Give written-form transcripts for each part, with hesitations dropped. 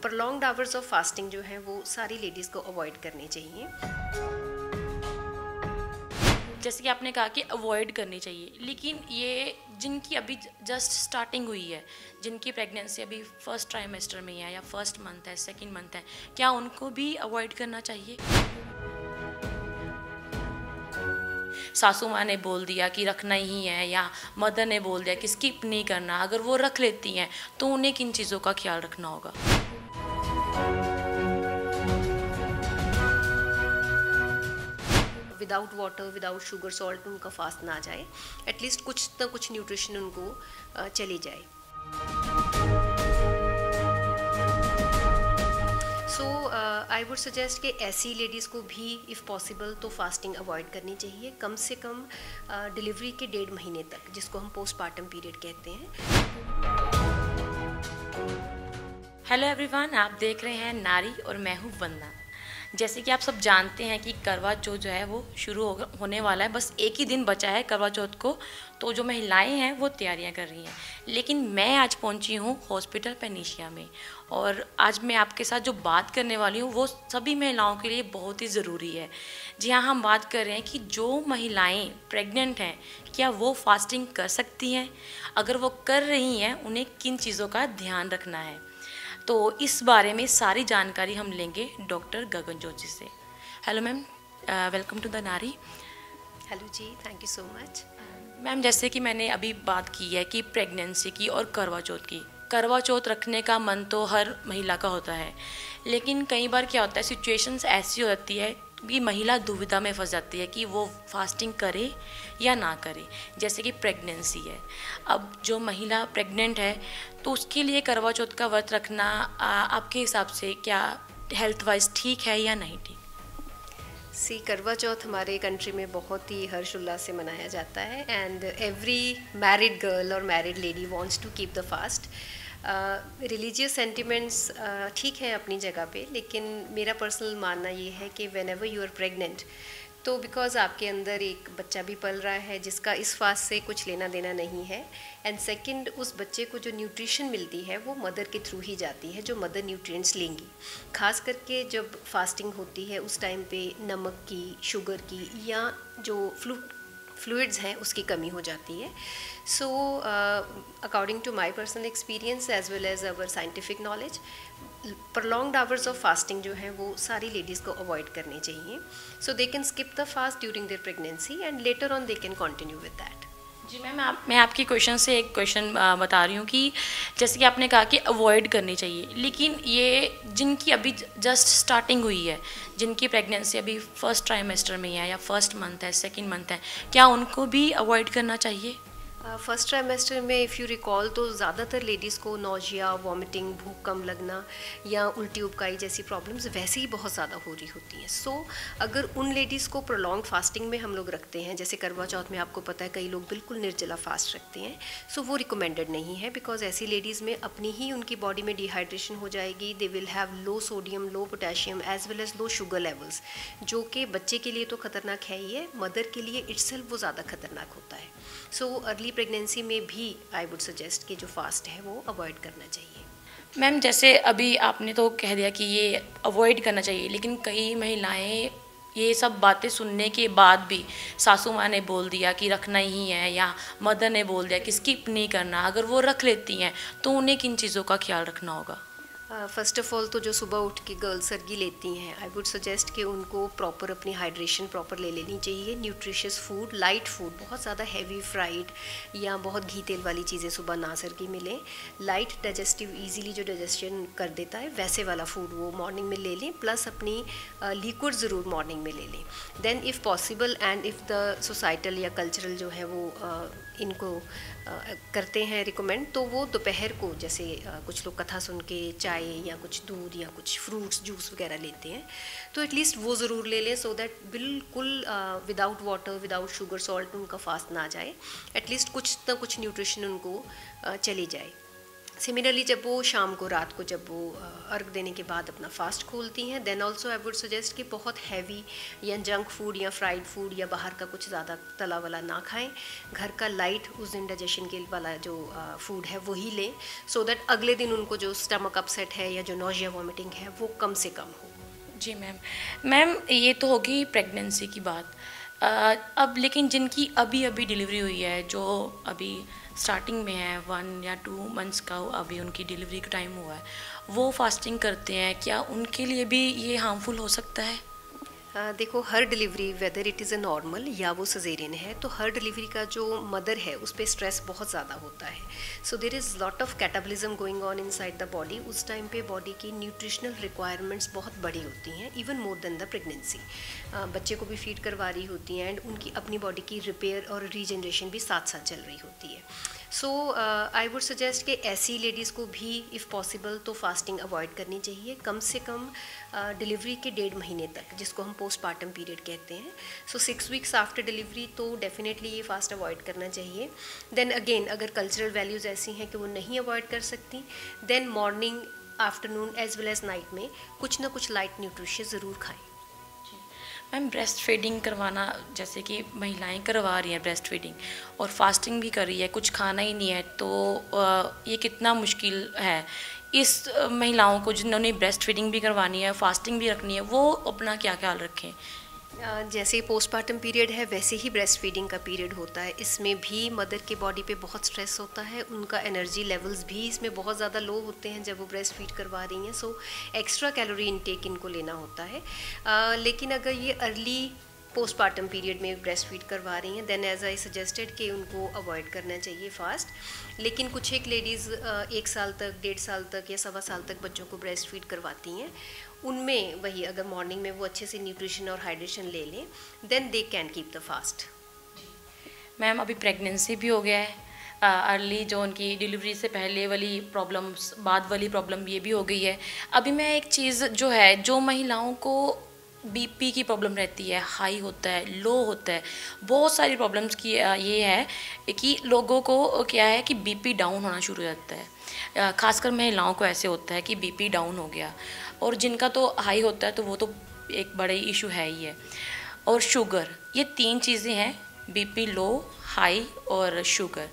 prolonged hours of fasting जो है वो सारी लेडीज़ को अवॉइड करनी चाहिए। जैसे कि आपने कहा कि अवॉइड करनी चाहिए, लेकिन ये जिनकी अभी जस्ट स्टार्टिंग हुई है, जिनकी प्रेगनेंसी अभी फर्स्ट ट्राइमेस्टर में है या फर्स्ट मंथ है, सेकंड मंथ है, क्या उनको भी अवॉइड करना चाहिए? सासू माँ ने बोल दिया कि रखना ही है या मदर ने बोल दिया कि स्किप नहीं करना, अगर वो रख लेती हैं तो उन्हें किन चीज़ों का ख्याल रखना होगा? Without water, without sugar, salt उनका फास्ट ना जाए, एटलीस्ट कुछ ना कुछ न्यूट्रिशन उनको चली जाए। सो आई वुड सजेस्ट कि ऐसी लेडीज़ को भी इफ़ पॉसिबल तो फास्टिंग अवॉइड करनी चाहिए, कम से कम डिलीवरी के 1.5 महीने तक, जिसको हम पोस्टपार्टम पीरियड कहते हैं। हेलो एवरीवन, आप देख रहे हैं नारी और मैं हूँ वंदना। जैसे कि आप सब जानते हैं कि करवा चौथ जो है वो शुरू होने वाला है, बस एक ही दिन बचा है करवा चौथ को, तो जो महिलाएं हैं वो तैयारियां कर रही हैं। लेकिन मैं आज पहुंची हूँ हॉस्पिटल पेनिशिया में, और आज मैं आपके साथ जो बात करने वाली हूँ वो सभी महिलाओं के लिए बहुत ही ज़रूरी है। जी हाँ, हम बात कर रहे हैं कि जो महिलाएं प्रेग्नेंट हैं क्या वो फास्टिंग कर सकती हैं, अगर वो कर रही हैं उन्हें किन चीज़ों का ध्यान रखना है। तो इस बारे में सारी जानकारी हम लेंगे डॉक्टर गगन जोशी से। Hello ma'am, welcome to the Naari. Hello जी, thank you so much. Ma'am, जैसे कि मैंने अभी बात की है कि प्रेगनेंसी की और करवा चौथ की, करवा चौथ रखने का मन तो हर महिला का होता है, लेकिन कई बार क्या होता है, सिचुएशंस ऐसी हो जाती है कि महिला दुविधा में फंस जाती है कि वो फास्टिंग करे या ना करे। जैसे कि प्रेगनेंसी है, अब जो महिला प्रेग्नेंट है तो उसके लिए करवा चौथ का व्रत रखना आपके हिसाब से क्या हेल्थ वाइज ठीक है या नहीं ठीक? करवा चौथ हमारे कंट्री में बहुत ही हर्षोल्लास से मनाया जाता है, एंड एवरी मैरिड गर्ल और married lady wants to keep the fast. Religious sentiments ठीक है अपनी जगह पे, लेकिन मेरा पर्सनल मानना ये है कि whenever you are pregnant, तो बिकॉज आपके अंदर एक बच्चा भी पल रहा है जिसका इस फास्ट से कुछ लेना देना नहीं है, एंड सेकंड उस बच्चे को जो न्यूट्रिशन मिलती है वो मदर के थ्रू ही जाती है, जो मदर न्यूट्रिएंट्स लेंगी। खास करके जब फास्टिंग होती है उस टाइम पे नमक की, शुगर की या जो फ्लूइड्स हैं उसकी कमी हो जाती है। So according to my personal experience as well as our scientific knowledge, prolonged hours of fasting जो है वो सारी लेडीज़ को अवॉइड करनी चाहिए, so they can skip the fast during their pregnancy and later on they can continue with that. जी ma'am, मैं आपकी क्वेश्चन से एक क्वेश्चन बता रही हूँ कि जैसे कि आपने कहा कि अवॉइड करनी चाहिए, लेकिन ये जिनकी अभी जस्ट स्टार्टिंग हुई है, जिनकी प्रेगनेंसी अभी फर्स्ट ट्राइमेस्टर में है या फर्स्ट मंथ है, सेकंड मंथ है, क्या उनको भी अवॉइड करना चाहिए? फर्स्ट ट्राइमेस्टर में इफ़ यू रिकॉल तो ज़्यादातर लेडीज़ को नोजिया, वॉमिटिंग, भूख कम लगना या उल्टी उबकाई जैसी प्रॉब्लम्स वैसे ही बहुत ज़्यादा हो रही होती हैं। सो अगर उन लेडीज़ को प्रोलॉन्ग फास्टिंग में हम लोग रखते हैं, जैसे करवा चौथ में आपको पता है कई लोग बिल्कुल निर्जला फास्ट रखते हैं, सो वो रिकमेंडेड नहीं है, बिकॉज ऐसी लेडीज़ में अपनी ही उनकी बॉडी में डिहाइड्रेशन हो जाएगी। They will have low sodium, low potassium as well as low sugar levels, जो कि बच्चे के लिए तो ख़तरनाक है ही है, मदर के लिए इट्सेल्फ वो ज़्यादा खतरनाक होता है। सो अर्ली प्रेगनेंसी में भी आई वुड सजेस्ट कि जो फास्ट है वो अवॉइड करना चाहिए। मैम, जैसे अभी आपने तो कह दिया कि ये अवॉइड करना चाहिए, लेकिन कई महिलाएं ये सब बातें सुनने के बाद भी, सासू माँ ने बोल दिया कि रखना ही है या मदर ने बोल दिया कि स्किप नहीं करना, अगर वो रख लेती हैं तो उन्हें किन चीज़ों का ख्याल रखना होगा? फ़र्स्ट ऑफ़ ऑल तो जो सुबह उठ के गर्ल्स सर्गी लेती हैं, आई वुड सजेस्ट कि उनको प्रॉपर अपनी हाइड्रेशन प्रॉपर ले लेनी चाहिए। न्यूट्रिशियस फूड, लाइट फूड, बहुत ज़्यादा हैवी फ्राइड या बहुत घी तेल वाली चीज़ें सुबह ना सर्गी मिलें। लाइट डाइजेस्टिव, इजीली जो डाइजेशन कर देता है वैसे वाला फूड वो मॉर्निंग में ले लें, प्लस अपनी लिक्विड ज़रूर मॉर्निंग में ले लें। Then if possible and if the societal या कल्चरल जो है वो इनको करते हैं रिकमेंड, तो वो दोपहर को जैसे कुछ लोग कथा सुन के चाय या कुछ दूध या कुछ फ्रूट्स जूस वगैरह लेते हैं, तो एटलीस्ट वो ज़रूर ले लें, सो दैट बिल्कुल without water, without sugar, salt उनका फास्ट ना जाए, एटलीस्ट कुछ ना कुछ न्यूट्रिशन उनको चली जाए। सिमिलरली जब वो शाम को रात को जब वो अर्घ देने के बाद अपना फास्ट खोलती हैं, then also I would suggest कि बहुत हैवी या जंक फूड या फ्राइड फूड या बाहर का कुछ ज़्यादा तला वाला ना खाएं। घर का लाइट उस दिन डाइजेशन के वाला जो फूड है वही लें, सो दैट अगले दिन उनको जो स्टमक अपसेट है या जो नोजिया वॉमिटिंग है वो कम से कम हो। जी मैम ये तो होगी प्रेगनेंसी की बात। अब लेकिन जिनकी अभी अभी डिलीवरी हुई है, जो अभी स्टार्टिंग में है, 1 या 2 मंथ्स का अभी उनकी डिलीवरी का टाइम हुआ है, वो फास्टिंग करते हैं, क्या उनके लिए भी ये हार्मफुल हो सकता है? देखो, हर delivery whether it is a normal या वो सजेरियन है, तो हर डिलीवरी का जो मदर है उस पर स्ट्रेस बहुत ज़्यादा होता है। So there is lot of catabolism going on inside the body. उस टाइम पे बॉडी की न्यूट्रिशनल रिक्वायरमेंट्स बहुत बड़ी होती हैं, even more than the pregnancy. बच्चे को भी फीड करवा रही होती हैं एंड उनकी अपनी बॉडी की रिपेयर और रीजनरेशन भी साथ साथ चल रही होती है। सो आई वुड सजेस्ट कि ऐसी लेडीज़ को भी इफ़ पॉसिबल तो फास्टिंग अवॉइड करनी चाहिए, कम से कम डिलीवरी के 1.5 महीने तक, जिसको हम पोस्टपार्टम पीरियड कहते हैं। सो 6 वीक्स आफ्टर डिलीवरी तो डेफिनेटली ये फास्ट अवॉइड करना चाहिए। देन अगेन, अगर कल्चरल वैल्यूज़ ऐसी हैं कि वो नहीं अवॉइड कर सकती, then morning, afternoon as well as night में कुछ ना कुछ लाइट न्यूट्रिशियस ज़रूर खाएँ। मैम ब्रेस्ट फीडिंग करवाना, जैसे कि महिलाएं करवा रही हैं ब्रेस्ट फीडिंग और फास्टिंग भी कर रही है, कुछ खाना ही नहीं है, तो ये कितना मुश्किल है इस महिलाओं को जिन्होंने ब्रेस्ट फीडिंग भी करवानी है, फास्टिंग भी रखनी है, वो अपना क्या ख्याल रखें? जैसे पोस्टपार्टम पीरियड है वैसे ही ब्रेस्ट फीडिंग का पीरियड होता है। इसमें भी मदर के बॉडी पे बहुत स्ट्रेस होता है, उनका एनर्जी लेवल्स भी इसमें बहुत ज़्यादा लो होते हैं जब वो ब्रेस्ट फीड करवा रही हैं। सो एक्स्ट्रा कैलोरी इनटेक इनको लेना होता है। लेकिन अगर ये अर्ली पोस्टपार्टम पीरियड में ब्रेस्ट फीड करवा रही हैं, देन एज आई सजेस्टेड कि उनको अवॉइड करना चाहिए फास्ट। लेकिन कुछ एक लेडीज़ 1 साल तक, 1.5 साल तक या 1.25 साल तक बच्चों को ब्रेस्ट फीड करवाती हैं। उनमें वही, अगर मॉर्निंग में वो अच्छे से न्यूट्रिशन और हाइड्रेशन ले लें, then they can keep the fast. Ma'am अभी प्रेगनेंसी भी हो गया है, अर्ली जो उनकी डिलीवरी से पहले वाली प्रॉब्लम्स, बाद वाली प्रॉब्लम ये भी हो गई है। अभी मैं एक चीज़ जो है, जो महिलाओं को बीपी की प्रॉब्लम रहती है, हाई होता है, लो होता है, बहुत सारी प्रॉब्लम्स की ये है कि लोगों को क्या है कि बीपी डाउन होना शुरू हो जाता है। खासकर महिलाओं को ऐसे होता है कि बीपी डाउन हो गया, और जिनका तो हाई होता है तो वो तो एक बड़ा ही इशू है ही है। और शुगर, ये 3 चीज़ें हैं, बीपी लो, हाई और शुगर।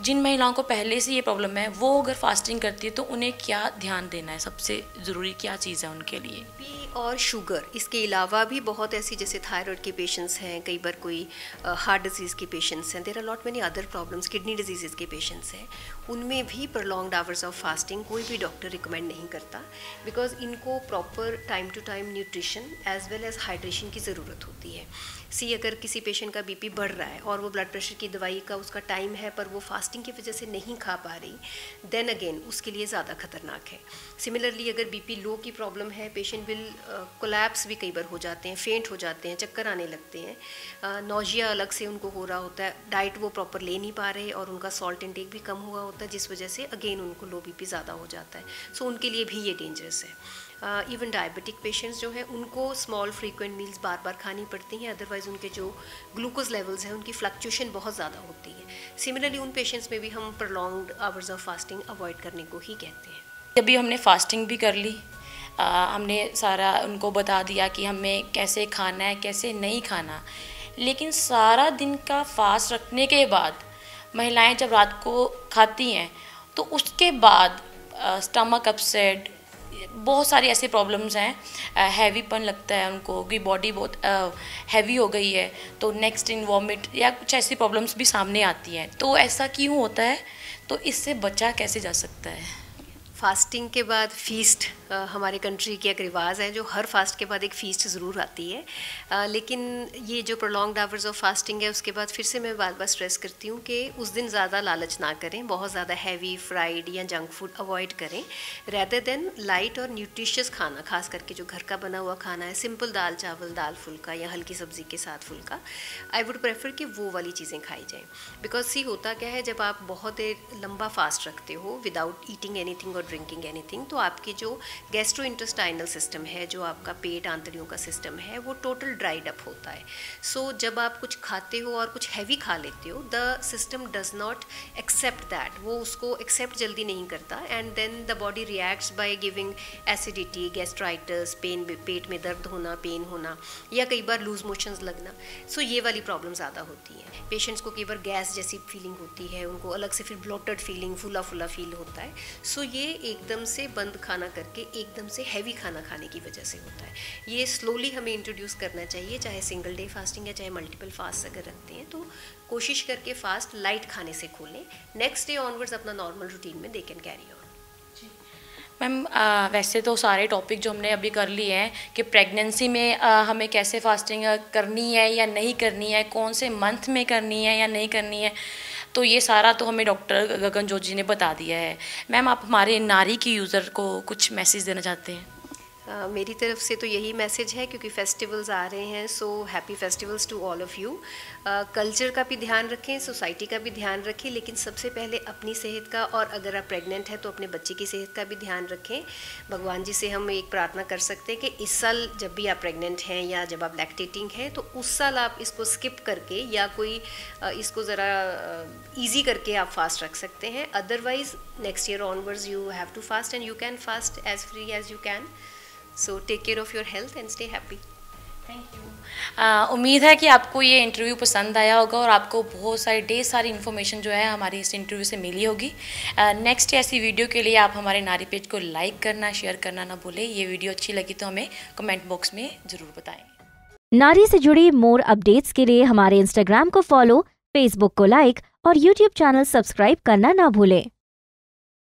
जिन महिलाओं को पहले से ये प्रॉब्लम है, वो अगर फास्टिंग करती है तो उन्हें क्या ध्यान देना है, सबसे ज़रूरी क्या चीज़ है उनके लिए? बीपी और शुगर, इसके अलावा भी बहुत ऐसी, जैसे थायराइड के पेशेंट्स हैं, कई बार कोई हार्ट डिजीज़ के पेशेंट्स हैं, there are lot many other problems, kidney disease के पेशेंट्स हैं, उनमें भी प्रोलॉन्ग्ड आवर्स ऑफ फास्टिंग कोई भी डॉक्टर रिकमेंड नहीं करता, बिकॉज इनको proper time to time nutrition as well as hydration की ज़रूरत होती है। अगर किसी पेशेंट का बीपी बढ़ रहा है और वो ब्लड प्रेशर की दवाई का उसका टाइम है पर वो फास्टिंग की वजह से नहीं खा पा रही, देन अगेन उसके लिए ज़्यादा खतरनाक है। सिमिलरली अगर बीपी लो की प्रॉब्लम है, पेशेंट विल कोलैप्स भी कई बार हो जाते हैं, फेंट हो जाते हैं, चक्कर आने लगते हैं, नौजिया अलग से उनको हो रहा होता है, डाइट वो प्रॉपर ले नहीं पा रहे और उनका सॉल्ट इंटेक भी कम हुआ होता है, जिस वजह से अगेन उनको लो बीपी ज़्यादा हो जाता है। सो उनके लिए भी ये डेंजरस है। इवन डायबिटिक पेशेंट्स जो हैं उनको स्मॉल फ्रीक्वेंट मील्स बार बार खानी पड़ती हैं, अदरवाइज़ उनके जो ग्लूकोज लेवल्स हैं उनकी फ्लक्चुएशन बहुत ज़्यादा होती है। सिमिलरली उन पेशेंट्स में भी हम prolonged hours of fasting avoid करने को ही कहते हैं। अभी हमने फास्टिंग भी कर ली, हमने सारा उनको बता दिया कि हमें कैसे खाना है, कैसे नहीं खाना, लेकिन सारा दिन का फास्ट रखने के बाद महिलाएं जब रात को खाती हैं तो उसके बाद स्टमक अपसेट, बहुत सारी ऐसी प्रॉब्लम्स हैं, हैवीपन लगता है उनको कि बॉडी बहुत हैवी हो गई है, तो नेक्स्ट इन वॉमिट या कुछ ऐसी प्रॉब्लम्स भी सामने आती हैं। तो ऐसा क्यों होता है, तो इससे बचा कैसे जा सकता है? फास्टिंग के बाद फीस्ट हमारे कंट्री की एक रिवाज है, जो हर फास्ट के बाद एक फ़ीस्ट ज़रूर आती है। लेकिन ये जो प्रोलॉन्ग्ड आवर्स ऑफ फास्टिंग है उसके बाद फिर से मैं बार बार स्ट्रेस करती हूँ कि उस दिन ज़्यादा लालच ना करें, बहुत ज़्यादा हैवी फ्राइड या जंक फूड अवॉइड करें, रेदर देन लाइट और न्यूट्रिशियस खाना, खास करके जो घर का बना हुआ खाना है, सिंपल दाल चावल, दाल फुल्का या हल्की सब्ज़ी के साथ फुल्का, आई वुड प्रेफर कि वो वाली चीज़ें खाई जाएँ। बिकॉज होता क्या है, जब आप बहुत देर लंबा फास्ट रखते हो विदाउट ईटिंग एनीथिंग और ड्रिंकिंग एनीथिंग, तो आपकी जो गैस्ट्रोइंटेस्टाइनल सिस्टम है, जो आपका पेट आंतड़ियों का सिस्टम है, वो टोटल ड्राइड अप होता है। सो जब आप कुछ खाते हो और कुछ हैवी खा लेते हो, the system does not accept that, वो उसको एक्सेप्ट जल्दी नहीं करता, and then the body reacts by giving acidity, gastritis, pain, पेट में दर्द होना, पेन होना, या कई बार लूज मोशंस लगना। सो ये वाली प्रॉब्लम ज़्यादा होती है। पेशेंट्स को कई बार गैस जैसी फीलिंग होती है, उनको अलग से फिर ब्लोटेड फीलिंग, फूला फूला फील होता है। सो ये एकदम से बंद खाना करके एकदम से हैवी खाना खाने की वजह से होता है। ये स्लोली हमें इंट्रोड्यूस करना चाहिए, चाहे सिंगल डे फास्टिंग या चाहे मल्टीपल फास्ट अगर रखते हैं तो कोशिश करके फास्ट लाइट खाने से खोलें। नेक्स्ट डे ऑनवर्ड्स अपना नॉर्मल रूटीन में they can carry on. Ma'am वैसे तो सारे टॉपिक जो हमने अभी कर लिए हैं कि प्रेगनेंसी में हमें कैसे फास्टिंग करनी है या नहीं करनी है, कौन से मंथ में करनी है या नहीं करनी है, तो ये सारा तो हमें डॉक्टर गगन जोत जी ने बता दिया है। मैम आप हमारे नारी की यूज़र को कुछ मैसेज देना चाहते हैं? मेरी तरफ से तो यही मैसेज है, क्योंकि फेस्टिवल्स आ रहे हैं, so happy festivals to all of you. Culture का भी ध्यान रखें, सोसाइटी का भी ध्यान रखें, लेकिन सबसे पहले अपनी सेहत का, और अगर आप प्रेग्नेंट हैं तो अपने बच्चे की सेहत का भी ध्यान रखें। भगवान जी से हम एक प्रार्थना कर सकते हैं कि इस साल जब भी आप प्रेग्नेंट हैं या जब आप लैक्टेटिंग हैं तो उस साल आप इसको स्किप करके या कोई इसको ज़रा ईजी करके आप फास्ट रख सकते हैं। Otherwise next year onwards you have to fast and you can fast as free as you can. So take care of your health and stay happy. Thank you. उम्मीद है कि आपको ये इंटरव्यू पसंद आया होगा और आपको बहुत सारी ढेर सारी इन्फॉर्मेशन जो है हमारी इस इंटरव्यू से मिली होगी। नेक्स्ट ऐसी वीडियो के लिए आप हमारे नारी पेज को लाइक करना, शेयर करना ना भूलें। ये वीडियो अच्छी लगी तो हमें कमेंट बॉक्स में ज़रूर बताएं। नारी से जुड़ी मोर अपडेट्स के लिए हमारे इंस्टाग्राम को फॉलो, फेसबुक को लाइक और यूट्यूब चैनल सब्सक्राइब करना ना भूलें।